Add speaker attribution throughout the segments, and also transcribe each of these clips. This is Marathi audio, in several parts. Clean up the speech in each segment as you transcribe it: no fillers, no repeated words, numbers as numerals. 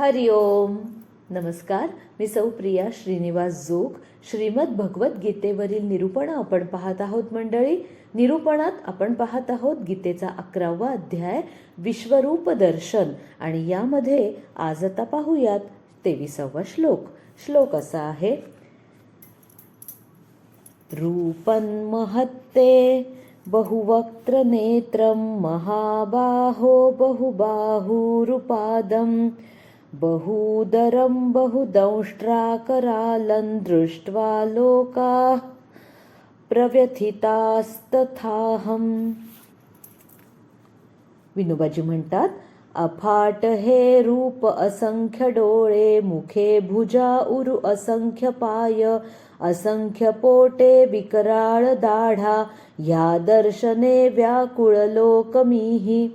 Speaker 1: हरि ओम. नमस्कार. मी सौ प्रिया श्रीनिवास जोग. श्रीमद भगवद्गीतेवरील निरूपण आपण पाहत आहोत मंडळी. निरूपणात आपण पाहत आहोत गीतेचा 11वा अध्याय विश्वरूप दर्शन, आणि यामध्ये आज आता पाहूयात 23वा श्लोक. श्लोक असा आहे: रूपं महत्ते बहुवक्त्र नेत्रं महाबाहो बहुबाहुरुपादं बहुदरं बहुदंष्ट्राकरालं दृष्ट्वा लोकाः प्रव्यथितास्तथाहं. विनोबाजी म्हणतात, अफाट हे रूप असंख्य डोळे, मुखे भुजा उरु असंख्य पाय, असंख्य पोटे विकराळ दाढा, या दर्शने व्याकुळ लोक मीही.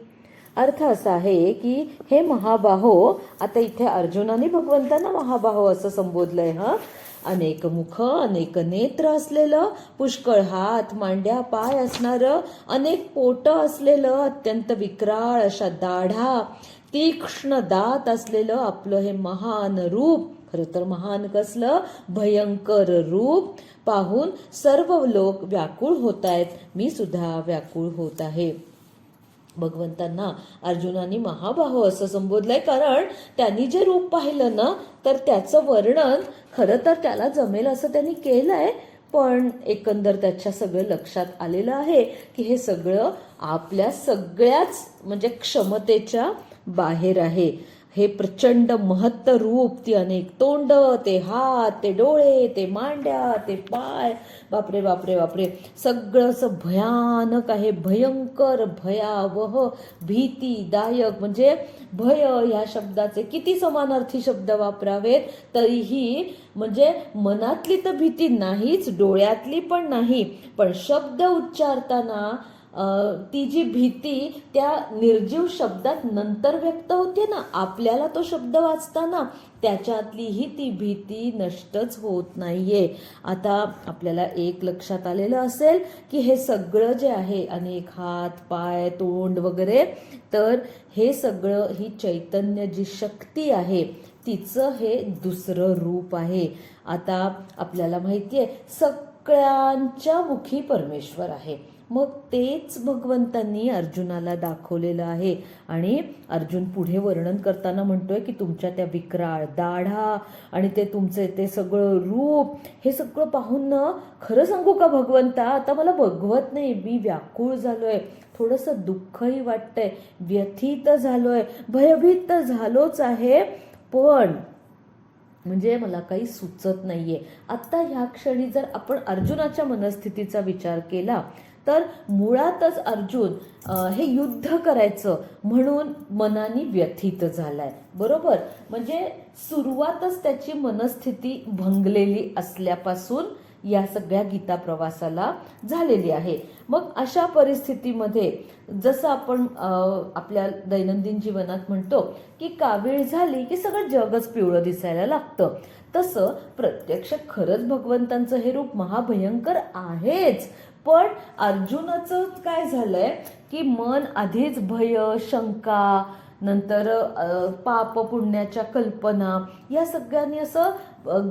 Speaker 1: अर्थ असा आहे की हे महाबाहो, आता इथे अर्जुनाने भगवंतांना महाबाहो असं संबोधलंय. अनेक मुख, अनेक नेत्र असलेलं, पुष्कळ हात मांड्या पाय असणारं, अनेक पोट असलेलं, अत्यंत विक्राळ अशा दाढा, तीक्ष्ण दात असलेलं आपलं हे महान रूप, खरं तर महान कसलं, भयंकर रूप पाहून सर्व लोक व्याकुळ होत आहेत. मी सुद्धा व्याकुळ होत आहे. भगवंतांना अर्जुनाने महाबाहो असं संबोधलंय, कारण त्यांनी जे रूप पाहिलं ना, तर त्याचं वर्णन खरं तर त्याला जमेल असं त्यांनी केलंय, पण एकंदर त्याच्या सगळं लक्षात आलेलं आहे की हे सगळं आपल्या सगळ्याच म्हणजे क्षमतेच्या बाहेर आहे. हे प्रचंड महत्त रूप, ती अनेक तोंड, ते हात, ते डोळे, ते मांड्या, ते पाय, बापरे बापरे बापरे, सगळं असं भयानक आहे, भयंकर, भयावह, भीतीदायक. म्हणजे भय ह्या शब्दाचे किती समानार्थी शब्द वापरावेत तरीही म्हणजे मनातली तर भीती नाहीच, डोळ्यातली पण नाही, पण शब्द उच्चारताना ती जी भीती त्या निर्जीव शब्दात नंतर व्यक्त होते ना, आपल्याला तो शब्द वाचताना त्याच्यातलीही ती भीती नष्टच होत नाहीये. आता आपल्याला एक लक्षात आलेलं असेल की हे सगळं जे आहे, अनेक हात पाय तोंड वगैरे, तर हे सगळं ही चैतन्य जी शक्ती आहे तिचं हे दुसरं रूप आहे. आता आपल्याला माहितीये सगळ्यांच्या मुखी परमेश्वर आहे, मग तेच भगवंतांनी अर्जुनाला दाखवलेलं आहे. आणि अर्जुन पुढे वर्णन करताना म्हणतोय की तुमच्या त्या विक्राळ दाढा आणि ते तुमचे ते सगळं रूप, हे सगळं पाहून ना, खरं सांगू का भगवंता, आता मला बघवत नाही, मी व्याकुळ झालोय, थोडंसं दुःखही वाटतंय, व्यथित झालोय, भयभीत तर झालोच आहे, पण म्हणजे मला काही सुचत नाहीये. आता ह्या क्षणी जर आपण अर्जुनाच्या मनस्थितीचा विचार केला तर मुळातच अर्जुन हे युद्ध करायचं म्हणून मनाने व्यथित झालाय, बरोबर. म्हणजे सुरुवातच त्याची मनस्थिती भंगलेली असल्यापासून या सगळ्या गीता प्रवासाला झालेली आहे. मग अशा परिस्थितीमध्ये जसं आपण आपल्या दैनंदिन जीवनात म्हणतो की कावीळ झाली की सगळं जगच पिवळं दिसायला लागतं, तसं प्रत्यक्ष खरंच भगवंतांचं हे रूप महाभयंकर आहेच. पण अर्जुनाचं काय झालंय की मन आधीच भय, शंका, नंतर पाप पुण्याच्या कल्पना या सगळ्यांनी असं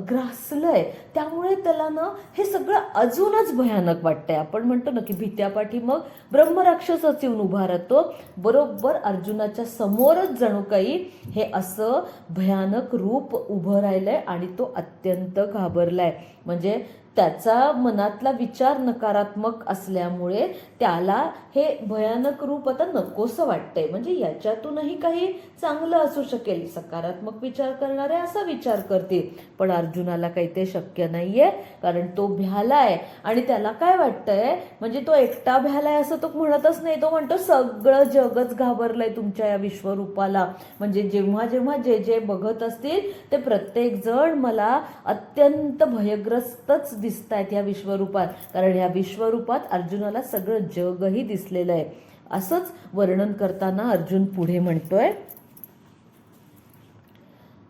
Speaker 1: ग्रासलंय, त्यामुळे त्याला ना हे सगळं अजूनच भयानक वाटतंय. आपण म्हणतो ना की भीत्यापाठी मग ब्रह्मराक्षसच येऊन उभा राहतो, बरोबर अर्जुनाच्या समोरच जणू काही हे असं भयानक रूप उभं राहिलंय आणि तो अत्यंत घाबरलाय. म्हणजे त्याचा मनातला विचार नकारात्मक असल्यामुळे त्याला हे भयानक रूप आता नकोसं वाटतंय. म्हणजे याच्यातूनही काही चांगलं असू शकेल, सकारात्मक विचार करणारे असा विचार करतील, पण अर्जुनाला काही ते शक्य नाहीये, कारण तो भ्यालाय. आणि त्याला काय वाटतंय, म्हणजे तो एकटा भ्यालाय असं तो म्हणतच नाही, तो म्हणतो सगळं जगच घाबरलंय तुमच्या या विश्वरूपाला. म्हणजे जेव्हा जेव्हा जे जे बघत असतील ते प्रत्येक जण मला अत्यंत भयग्रस्तच दिसतायत या विश्वरूपात, कारण या विश्वरूपात अर्जुनाला सगळं जगही दिसलेलं आहे. असंच वर्णन करताना अर्जुन पुढे म्हणतोय,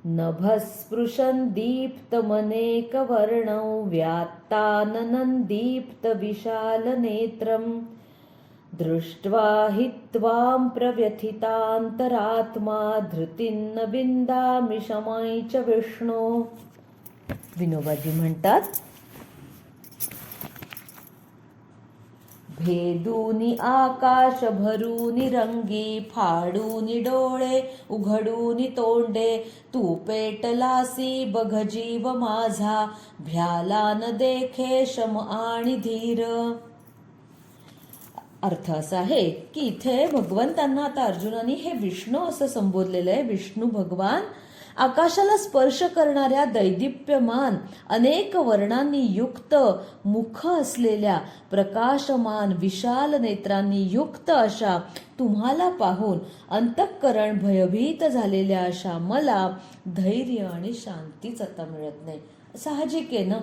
Speaker 1: नभस्पृशं दीप्तमनेकवर्णं व्यात्ताननं दीप्तविशालनेत्रं दृष्ट्वा हि त्वां प्रव्यथितान्तरात्मा धृतिन्न विन्दामि शमै च विष्णो. विनोबाजी म्हणतात, भेदूनी आकाश भरूनी रंगी, फाडूनी डोळे उघडूनी तोंडे, तू पेटलासी बघ जीव माझा, भ्याला न देखे शम आणि धीर. अर्थ असा आहे की इथे भगवंतांना आता अर्जुनाने हे विष्णू असं संबोधलेलं आहे. विष्णू भगवान आकाशाला स्पर्श करणाऱ्या दैदिप्यमान अनेक वर्णांनी युक्त मुख असलेल्या प्रकाशमान विशाल नेत्रांनी युक्त अशा तुम्हाला पाहून अंतःकरण भयभीत झालेल्या अशा मला धैर्य आणि शांतीच आता मिळत नाही. साहजिक आहे ना,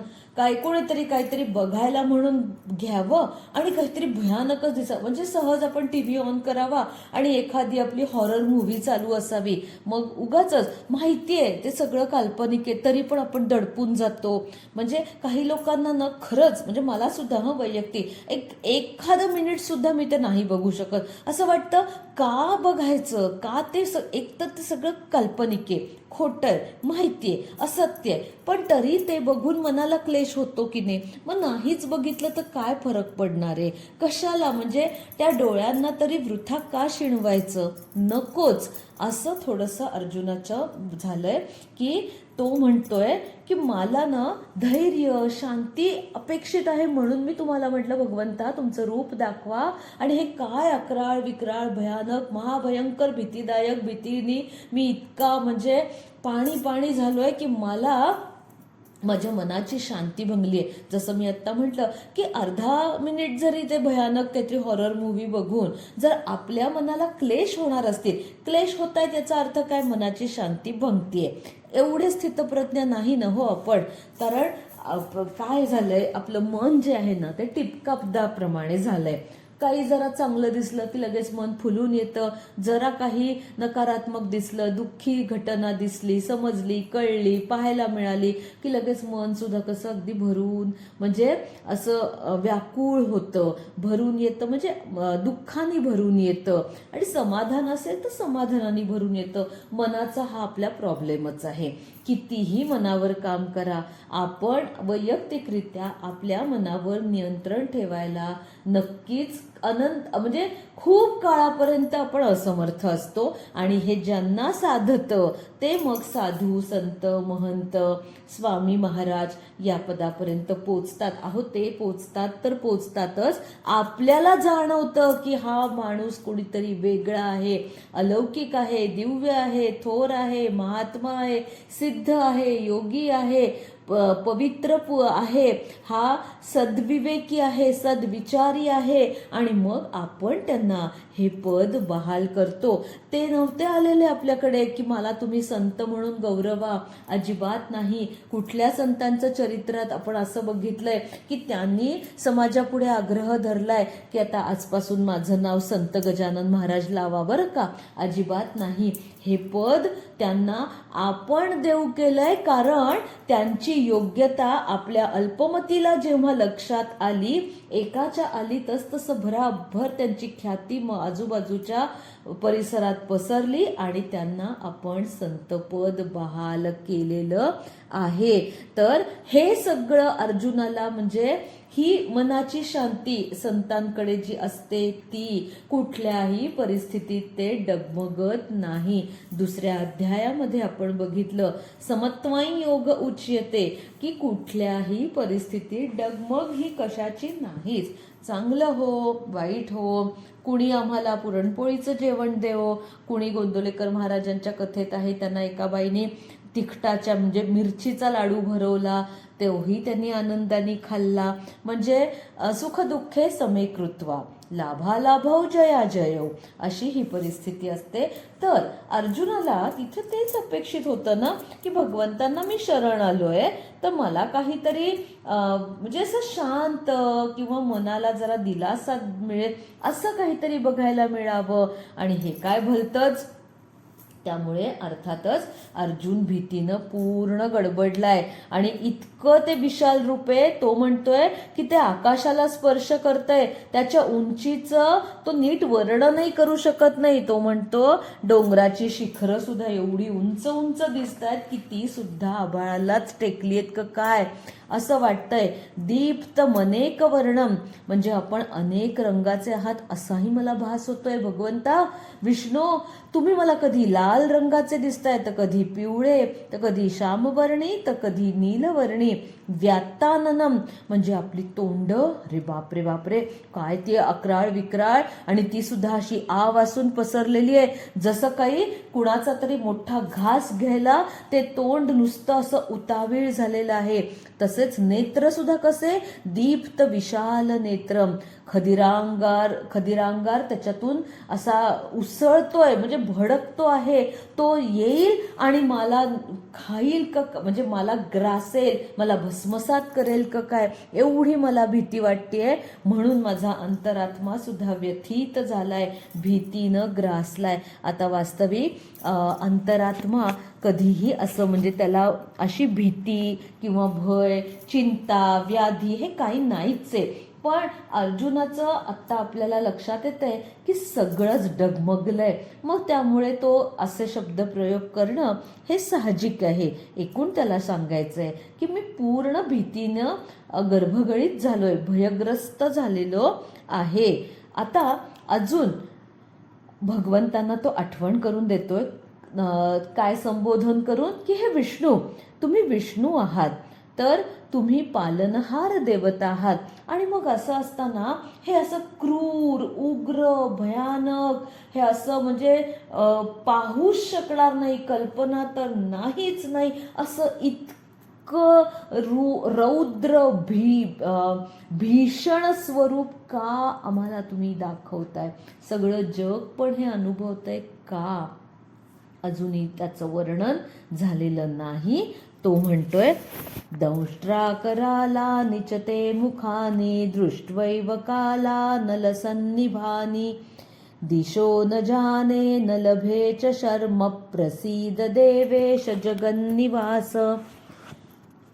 Speaker 1: कोणीतरी काहीतरी बघायला म्हणून घ्यावं आणि काहीतरी भयानकच दिसावं. म्हणजे सहज आपण टीव्ही ऑन करावा आणि एखादी आपली हॉरर मूव्ही चालू असावी, मग उगाचच माहितीये ते सगळं काल्पनिक आहे तरी पण आपण दडपून जातो. म्हणजे काही लोकांना ना खरंच, म्हणजे मला सुद्धा वैयक्तिक एखादं मिनिट सुद्धा मी ते नाही बघू शकत. असं वाटतं का बघायचं, का ते एकतर ते सगळं काल्पनिक आहे, खोटं आहे, माहितीये, असत्य आहे, पण तरी ते बघून मनाला क्लेश होतो की नाही. मग नाहीच बघितलं तर काय फरक पडणार आहे, कशाला, म्हणजे त्या डोळ्यांना तरी वृथा का शिणवायचं, नकोच. असं थोडंसं अर्जुनाचं झालंय की तो म्हणतोय की मला ना धैर्य शांती अपेक्षित आहे, म्हणून मी तुम्हाला म्हटलं भगवंता तुमचं रूप दाखवा. आणि हे काय अक्राळ विक्राळ भयानक महाभयंकर भीतीदायक भीतीनी मी इतका म्हणजे पाणी झालोय की मला माझ्या मनाची शांती भंगली आहे. जसं मी आत्ता म्हटलं की अर्धा मिनिट जरी ते भयानक काहीतरी हॉरर मूव्ही बघून जर आपल्या मनाला क्लेश होणार असतील, क्लेश होत आहेत याचा अर्थ काय, मनाची शांती भंगतीये. एवढे स्थितप्रज्ञ नाही ना हो आपण. कारण काय झालंय, आपलं मन जे आहे ना ते टिपकापदाप्रमाणे झालंय. काही जरा चांगलं दिसलं की लगेच मन फुलून येतं, जरा काही नकारात्मक दिसलं, दुःखी घटना दिसली, समजली, कळली, पाहायला मिळाली की लगेच मन सुद्धा कसं अगदी भरून, म्हणजे असं व्याकुळ होतं, भरून येतं, म्हणजे दुःखाने भरून येतं. आणि समाधान असेल तर समाधानाने भरून येतं. मनाचा हा आपला प्रॉब्लेमच आहे. कितीही मनावर काम करा, आपण वैयक्तिकरित्या आपल्या मनावर नियंत्रण ठेवायला नक्कीच म्हणजे खूप काळापर्यंत आपण असमर्थ असतो. आणि हे ज्यांना साधतं ते मग साधू संत महंत स्वामी महाराज या पदापर्यंत पोचतात. अहो ते पोचतात तर पोचतातच. आपल्याला जाणवतं की हा माणूस कोणीतरी वेगळा आहे, अलौकिक आहे, दिव्य आहे, थोर आहे, महात्मा आहे, सिद्ध आहे, योगी आहे, पवित्र आहे, हा सद्विवेकी आहे, सद्विचारी आहे. आणि मग आपण त्यांना हे पद बहाल करतो. ते नव्हते आलेले आपल्याकडे की मला तुम्ही संत म्हणून गौरवा, अजिबात नाही. कुठल्या संतांचं चरित्रात आपण असं बघितलंय की त्यांनी समाजापुढे आग्रह धरलाय की आता आजपासून माझं नाव संत गजानन महाराज लावा बरं का? अजिबात नाही. हे पद त्यांना आपण देऊ केलंय, कारण त्यांची योग्यता आपल्या अल्पमतीला जेव्हा लक्षात आली, एकाच्या आली तसतसं भराभर त्यांची ख्याती आजूबाजूच्या परिसरात पसरली आणि त्यांना आपण संतपद बहाल केलेलं आहे. तर हे सगळं अर्जुनाला, म्हणजे ही मनाची शांती संतांकडे जी असते ती कुठल्याही परिस्थितीत ते डगमगत नाही. दुसऱ्या अध्यायामध्ये आपण बघितलं समत्वाई योग उच्यते की कुठल्याही परिस्थितीत डगमग ही कशाची नाहीच. चांगलं हो वाईट हो, कुणी आम्हाला पुरणपोळीचं जेवण देवो, कुणी गोंदवलेकर महाराजांच्या कथेत आहे त्यांना एका बाईने तिखटाच्या म्हणजे मिरचीचा लाडू भरवला, तेव्हाही त्यांनी आनंदाने खाल्ला. म्हणजे सुख दुःखे समे कृत्वा लाभालाभौ जया जयो, अशी ही परिस्थिती असते. तर अर्जुनाला तिथे तेच अपेक्षित होतं ना की भगवंतांना मी शरण आलोय तर मला काहीतरी म्हणजे असं शांत किंवा मनाला जरा दिलासा मिळेल असं काहीतरी बघायला मिळावं. आणि हे काय भलतंच त्यामुळे अर्थातच अर्जुन भीतीनं पूर्ण गडबडलाय आणि इतकं ते विशाल रूप आहे. तो म्हणतोय की ते आकाशाला स्पर्श करतंय, त्याच्या उंचीचं तो नीट वर्णनही करू शकत नाही. तो म्हणतो डोंगराची शिखरं सुद्धा एवढी उंच उंच दिसतायत की ती सुद्धा आभाळालाच टेकली आहेत का काय असं वाटतंय. दीप्त मनेक वर्णम म्हणजे आपण अनेक रंगाचे आहात असाही मला भास होतोय. भगवंता विष्णू, तुम्ही मला कधी लाल रंगाचे दिसताय, तर कधी पिवळे, तर कधी श्यामवर्णी, तर कधी नीलवर्णी. व्यात्ताननम म्हणजे आपली तोंड, अरे बापरे बापरे काय ती अक्राळ विक्राळ, आणि ती सुद्धा अशी आ वासून पसरलेली आहे, जसं काही कुणाचा तरी मोठा घास घ्यायला ते तोंड नुसतं असं उतावीळ झालेलं आहे. तसेच नेत्र सुद्धा कसे दीप्त विशाल नेत्रम, खदिरांगार त्याच्यातून असा उसळतोय म्हणजे भडकतो आहे. तो येईल आणि मला खाईल का, म्हणजे मला ग्रासेल, मला भस्मसात करेल का काय, एवढी मला भीती वाटतेय. म्हणून माझा अंतरात्मा सुद्धा व्यथित झालाय, भीतीनं ग्रासलाय. आता वास्तविक अंतरात्मा कधीही असं म्हणजे त्याला अशी भीती किंवा भय, चिंता, व्याधी हे काही नाहीच आहे. पण अर्जुनाचं आत्ता आपल्याला लक्षात येतंय की सगळंच डगमगलंय. मग त्यामुळे तो असे शब्द प्रयोग करणं हे साहजिक आहे. एकूण त्याला सांगायचंय की मी पूर्ण भीतीनं गर्भगळीत झालोय, भयग्रस्त झालेलो आहे. आता अजून भगवंतांना तो आठवण करून देतोय, काय संबोधन करून की हे विष्णू, तुम्ही विष्णू आहात, तर तुम्ही पालनहार देवता आहात. आणि मग असं असताना हे असं क्रूर, उग्र, भयानक, हे असं म्हणजे पाहूच शकणार नाही, कल्पना तर नाहीच नाही, असं इतकं रौद्र भीषण स्वरूप का आम्हाला तुम्ही दाखवताय, सगळं जग पण हे अनुभवतंय का, अजूनही त्याचं वर्णन झालेलं नाही. तो म्हणतोय दंष्ट्राकराला निचते मुखानी, दृष्ट्वैव काला नलसन्निभानी, दिशो न जाने न लभे च शर्म, प्रसीद देवेश जगन्निवास.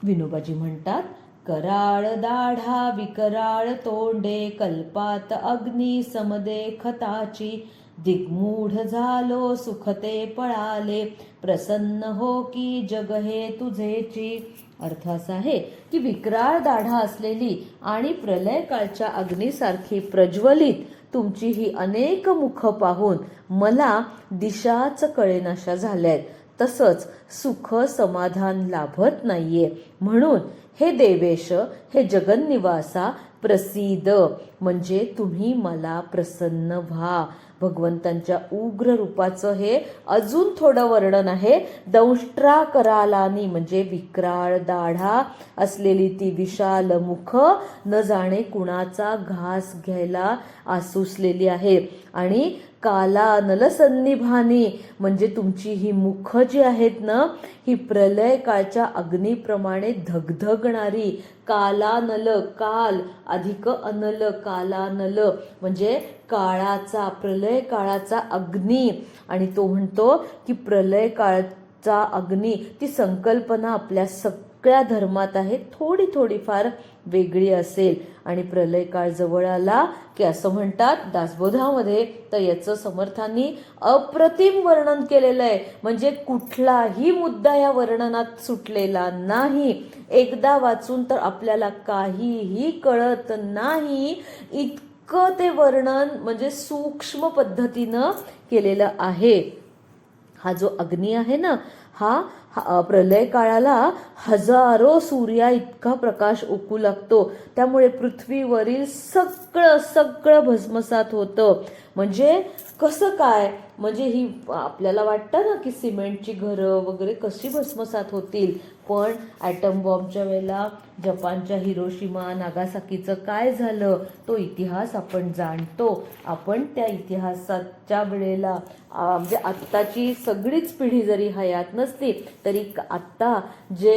Speaker 1: विनोबाजी म्हणतात कराळ दाढा विकराळ तोंडे, कल्पात अग्नी समदेखताची, दिग्मूढ झालो सुखते पळाले, प्रसन्न हो की जग हे तुझेची. अर्थ असा आहे की विकराळ दाढा असलेली आणि प्रलय काळच्या अग्नीसारखी प्रज्वलित तुमची ही अनेक मुख पाहून मला दिशाच कळेनाशा झाल्यात, तसंच सुख समाधान लाभत नाहीये. म्हणून हे देवेश, हे जगन्निवासा, प्रसिद्ध म्हणजे तुम्ही मला प्रसन्न व्हा. भगवंतांच्या उग्र रूपाचं हे अजून थोडं वर्णन आहे. दंष्ट्राकरालानी म्हणजे विक्राळ दाढा असलेली ती विशाल मुख, न जाणे कुणाचा घास घ्यायला आसुसलेली आहे. आणि काला नलसन्निभानी म्हणजे तुमची ही मुख जी आहेत ना, ही प्रलय काळच्या अग्नीप्रमाणे धगधगणारी. काला नल, काल अधिक अनल, काला नल म्हणजे काळाचा, प्रलय काळाचा अग्नी. आणि तो म्हणतो की प्रलय काळचा अग्नी ती संकल्पना आपल्या सगळ्या धर्मात आहे, थोडी थोडीफार वेगळी असेल. आणि प्रलय काळ जवळ आला की असं म्हणतात दासबोधामध्ये, तर याचं समर्थांनी अप्रतिम वर्णन केलेलं आहे. म्हणजे कुठलाही मुद्दा या वर्णनात सुटलेला नाही. एकदा वाचून तर आपल्याला काहीही कळत नाही, इतकं ते वर्णन म्हणजे सूक्ष्म पद्धतीनं केलेलं आहे. हा जो अग्नी आहे ना, हा प्रलय काळाला हजारो सूर्या इतका प्रकाश ओकू लागतो. त्यामुळे पृथ्वीवरील सगळं भस्मसात होतं. म्हणजे कसं काय, म्हणजे ही आपल्याला वाटतं ना की सिमेंटची घरं वगैरे कशी भस्मसात होतील, पण ॲटम बॉम्बच्या वेळेला जपानच्या हिरोशिमा नागासाकीचं काय झालं तो इतिहास आपण जाणतो. आपण त्या इतिहासाच्या वेळेला म्हणजे आत्ताची सगळीच पिढी जरी हयात नसली तरी आत्ता जे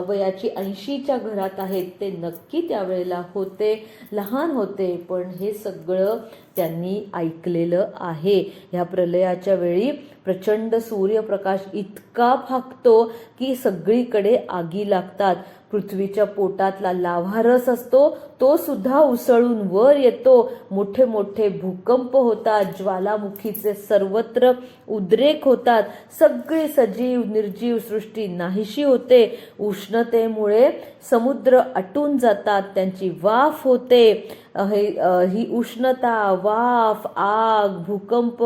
Speaker 1: वयाची 80च्या घरात आहेत ते नक्की त्यावेळेला होते, लहान होते, पण हे सगळं त्यांनी ऐकलेलं आहे. ह्या प्रलयाच्या वेळी प्रचंड सूर्यप्रकाश इतका फाकतो की सगळीकडे आगी लागतात. पृथ्वीच्या पोटातला लाव्हारस असतो तो सुद्धा उसळून वर येतो. मोठे मोठे भूकंप होतात. ज्वालामुखीचे सर्वत्र उद्रेक होतात. सगळी सजीव निर्जीव सृष्टी नाहीशी होते. उष्णतेमुळे समुद्र आटून जातात. त्यांची वाफ होते. ही उष्णता, वाफ, आग, भूकंप,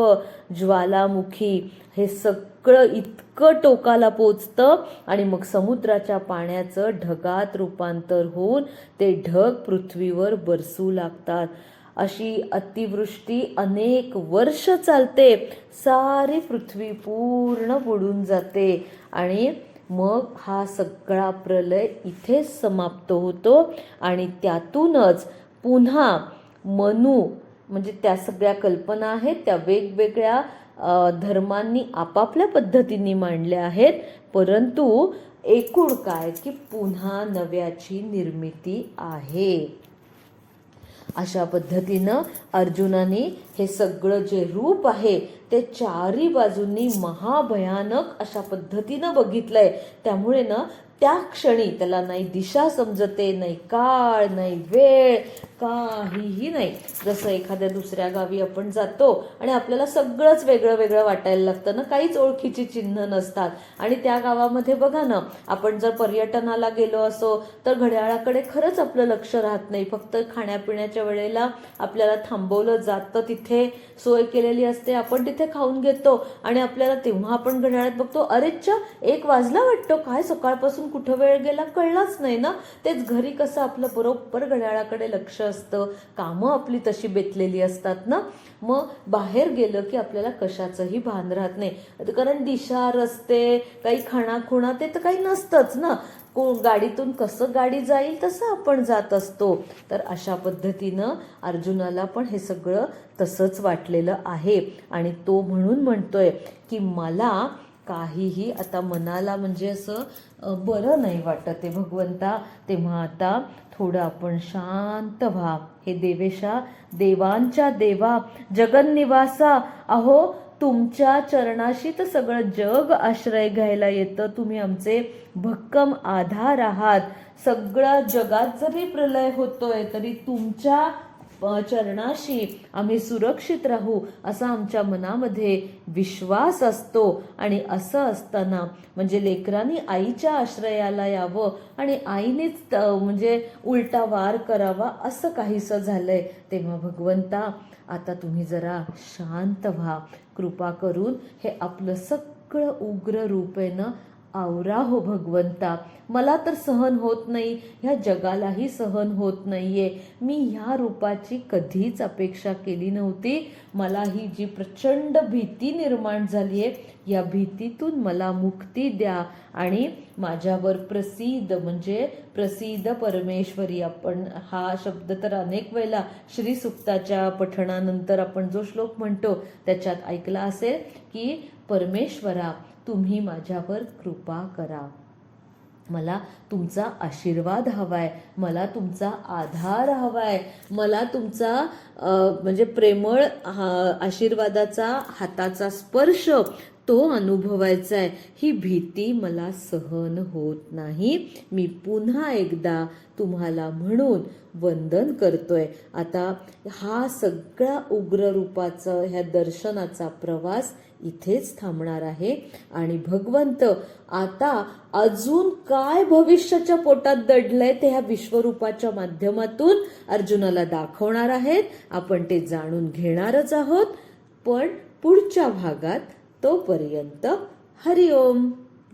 Speaker 1: ज्वालामुखी हे सगळं इतकं टोकाला पोचतं आणि मग समुद्राच्या पाण्याचं ढगात रूपांतर होऊन ते ढग पृथ्वीवर बरसू लागतात. अशी अतिवृष्टी अनेक वर्ष चालते. सारी पृथ्वी पूर्ण बुडून जाते आणि मग हा सगळा प्रलय इथेच समाप्त होतो. आणि त्यातूनच पुन्हा मनू म्हणजे त्या सगळ्या कल्पना आहेत त्या वेगवेगळ्या धर्मांनी आपापल्या पद्धतीने मांडल्या आहेत. परंतु एकूण काय की पुन्हा नव्याची निर्मिती आहे. अशा पद्धतीनं अर्जुनाने हे सगळं जे रूप आहे ते चारी बाजूंनी महाभयानक अशा पद्धतीनं बघितलंय. त्यामुळे ना त्या क्षणी त्याला नाही दिशा समजते, नाही काळ, नाही वेळ, काहीही नाही. जसं एखाद्या दुसऱ्या गावी आपण जातो आणि आपल्याला सगळंच वेगळं वेगळं वाटायला लागतं ना, काहीच ओळखीची चिन्ह नसतात. आणि त्या गावामध्ये बघा ना, आपण जर पर्यटनाला गेलो असो तर घड्याळाकडे खरंच आपलं लक्ष राहत नाही. फक्त खाण्यापिण्याच्या वेळेला आपल्याला थांबवलं जातं, तिथे सोय केलेली असते, आपण तिथे खाऊन घेतो आणि आपल्याला तेव्हा आपण घड्याळात बघतो, अरेच्चा 1 वाजला वाटतो, काय सकाळपासून कुठं वेळ गेला कळलाच नाही ना. तेच घरी कसं आपलं बरोबर घड्याळाकडे लक्ष असतं, कामं आपली तशी बेतलेली असतात ना. मग बाहेर गेलं की आपल्याला कशाचंही भान राहत नाही, कारण दिशा, रस्ते, काही खाणाखुणा ते तर काही नसतंच ना. गाडीतून कसं गाडी जाईल तसं आपण जात असतो. तर अशा पद्धतीनं अर्जुनाला पण हे सगळं तसंच वाटलेलं आहे आणि तो म्हणून म्हणतोय की मला काहीही आता मनाला म्हणजे असं बरं नाही वाटत आहे भगवंता. तेव्हा आता थोडं आपण शांत व्हा. हे देवेशा, देवांच्या देवा, जगन्निवासा, अहो तुमच्या चरणाशी तर सगळं जग आश्रय घ्यायला येतं. तुम्ही आमचे भक्कम आधार आहात. सगळ्या जगात जरी प्रलय होतोय तरी तुमच्या चरणाशी आम्ही सुरक्षित राहू असा आमच्या मनामध्ये विश्वास असतो. आणि असं असताना म्हणजे लेकरांनी आईच्या आश्रयाला यावं आणि आईनेच म्हणजे उलटा वार करावा असं काहीसं झालंय. तेव्हा भगवंता आता तुम्ही जरा शांत व्हा. कृपा करून हे आपलं सगळं उग्र रूप आहे ना आवरा हो भगवंता. मला तर सहन होत नाही, ह्या जगालाही सहन होत नाहीये. मी ह्या रूपाची कधीच अपेक्षा केली नव्हती. मला ही जी प्रचंड भीती निर्माण झाली आहे या भीतीतून मला मुक्ती द्या आणि माझ्यावर प्रसिद्ध म्हणजे प्रसिद्ध परमेश्वरी. आपण हा शब्द तर अनेक वेळेला श्री सुक्ताच्या पठणानंतर आपण जो श्लोक म्हणतो त्याच्यात ऐकला असेल की परमेश्वरा तुम्ही माझ्यावर कृपा करा. मला तुमचा आशीर्वाद हवाय, मला तुमचा आधार हवाय, मला तुमचा म्हणजे प्रेमळ आशीर्वादाचा हाताचा स्पर्श तो अनुभवायचा आहे. ही भीती मला सहन होत नाही. मी पुन्हा एकदा तुम्हाला म्हणून वंदन करतोय. आता हा सगळा उग्र रूपाचा ह्या दर्शनाचा प्रवास इथेच थांबणार आहे आणि भगवंत आता अजून काय भविष्याच्या पोटात दडलंय ते ह्या विश्वरूपाच्या माध्यमातून अर्जुनाला दाखवणार आहेत. आपण ते जाणून घेणारच आहोत. पण पुढच्या भागात. तोपर्यंत हरिओम.